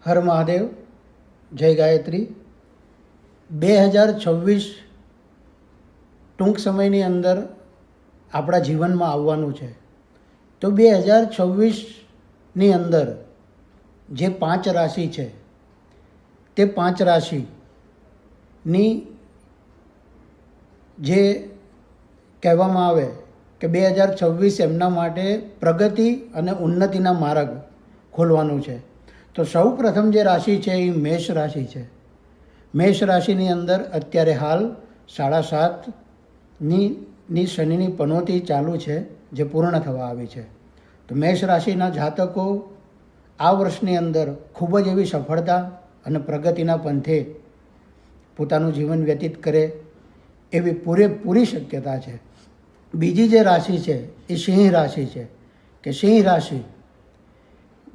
હર મહાદેવ, જય ગાયત્રી. 2026 ટૂંક સમયની અંદર આપણા જીવનમાં આવવાનું છે. તો 2026ની અંદર જે 5 રાશિ છે તે 5 રાશિની જે કહેવામાં આવે કે 2026 એમના માટે પ્રગતિ અને ઉન્નતિના માર્ગ ખોલવાનું છે. તો સૌ પ્રથમ જે રાશિ છે એ મેષ રાશિ છે. મેષ રાશિની અંદર અત્યારે હાલ 7.5ની શનિની પનોતી ચાલુ છે, જે પૂર્ણ થવા આવી છે. તો મેષ રાશિના જાતકો આ વર્ષની અંદર ખૂબ જ એવી સફળતા અને પ્રગતિના પંથે પોતાનું જીવન વ્યતીત કરે એવી પૂરેપૂરી શક્યતા છે. બીજી જે રાશિ છે એ સિંહ રાશિ છે. કે સિંહ રાશિ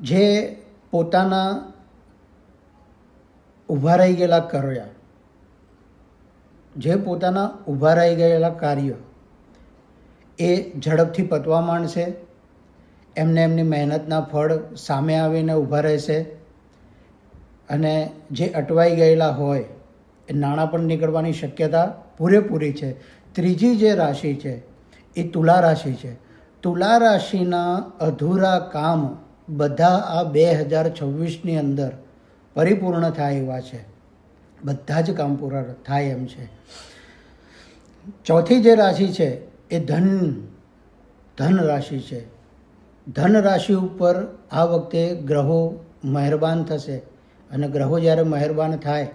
જે પોતાના ઊભા રહી ગયેલા કાર્ય એ ઝડપથી પતવા માંડશે. એમની મહેનતના ફળ સામે આવીને ઊભા રહેશે અને જે અટવાઈ ગયેલા હોય એ નાણાં પણ નીકળવાની શક્યતા પૂરેપૂરી છે. ત્રીજી જે રાશિ છે એ તુલા રાશિ છે. તુલા રાશિના અધૂરા કામ બધા આ 2026ની અંદર પરિપૂર્ણ થાય એવા છે. બધા જ કામ પૂરા થાય એમ છે. ચોથી જે રાશિ છે એ ધન રાશિ છે. ધન રાશિ ઉપર આ વખતે ગ્રહો મહેરબાન થશે અને ગ્રહો જ્યારે મહેરબાન થાય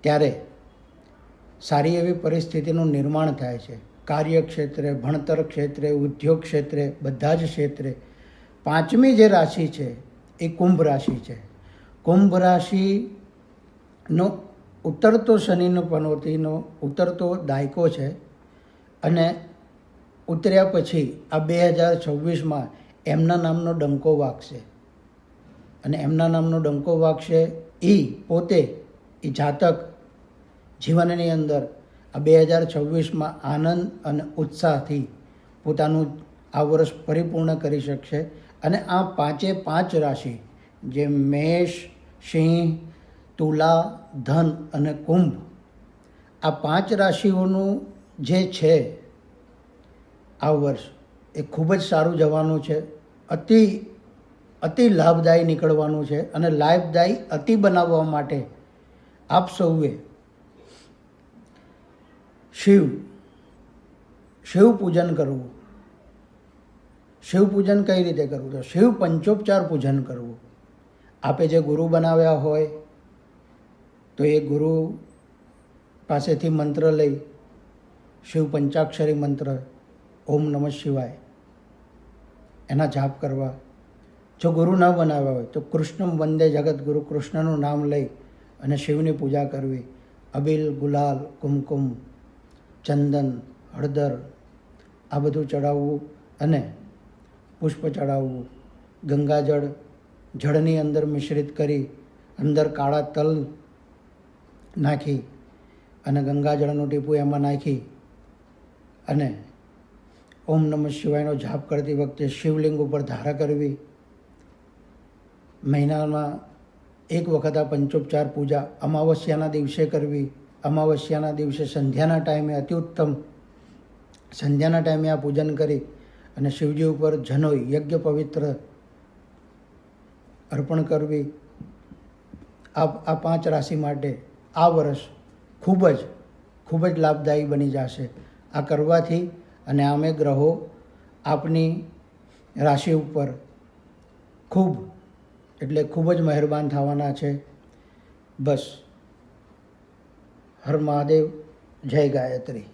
ત્યારે સારી એવી પરિસ્થિતિનું નિર્માણ થાય છે. કાર્યક્ષેત્રે, ભણતર ક્ષેત્રે, ઉદ્યોગ ક્ષેત્રે, બધા જ ક્ષેત્રે. પાંચમી જે રાશિ છે એ કુંભ રાશિ છે. કુંભ રાશિનો ઉતરતો શનિનો પનોતીનો ઉતરતો દાયકો છે અને ઉતર્યા પછી આ 2026માં એમના નામનો ડંકો વાગશે. અને એમના નામનો ડંકો વાગશે એ પોતે એ જાતક જીવનની અંદર આ 2026માં આનંદ અને ઉત્સાહથી પોતાનું આ વર્ષ પરિપૂર્ણ કરી શકશે. અને આ 5 રાશિ જે મેષ, સિંહ, તુલા, ધન અને કુંભ, આ 5 રાશિઓનું જે છે આ વર્ષ એ ખૂબ જ સારું જવાનું છે. અતિ લાભદાયી નીકળવાનું છે. અને લાભદાયી અતિ બનાવવા માટે આપ સૌએ શિવ પૂજન કરવું. શિવ પૂજન કઈ રીતે કરવું? તો શિવ પંચોપચાર પૂજન કરવું. આપે જે ગુરુ બનાવ્યા હોય તો એ ગુરુ પાસેથી મંત્ર લઈ શિવ પંચાક્ષરી મંત્ર ઓમ નમઃ શિવાય એના જાપ કરવા. જો ગુરુ ન બનાવ્યા હોય તો કૃષ્ણ વંદે જગતગુરુ, કૃષ્ણનું નામ લઈ અને શિવની પૂજા કરવી. અબિલ, ગુલાલ, કુમકુમ, ચંદન, હળદર આ બધું ચડાવવું અને પુષ્પ ચડાવવું. ગંગાજળ જળની અંદર મિશ્રિત કરી અંદર કાળા તલ નાખી અને ગંગાજળનું ટીપું એમાં નાખી અને ઓમ નમઃ શિવાયનો જાપ કરતી વખતે શિવલિંગ ઉપર ધારા કરવી. મહિનામાં એક વખત આ પંચોપચાર પૂજા અમાવસ્યાના દિવસે કરવી. અમાવસ્યાના દિવસે સંધ્યાના ટાઈમે અતિ ઉત્તમ, સંધ્યાના ટાઈમે આ પૂજન કરી અને શિવજી ઉપર જનોઈ યજ્ઞ પવિત્ર અર્પણ કરવી. આ 5 રાશિ માટે આ વર્ષ ખૂબ જ લાભદાયી બની જશે આ કરવાથી. અને આમે ગ્રહો આપની રાશિ ઉપર ખૂબ જ મહેરબાન થવાના છે. બસ. હર મહાદેવ, જય ગાયત્રી.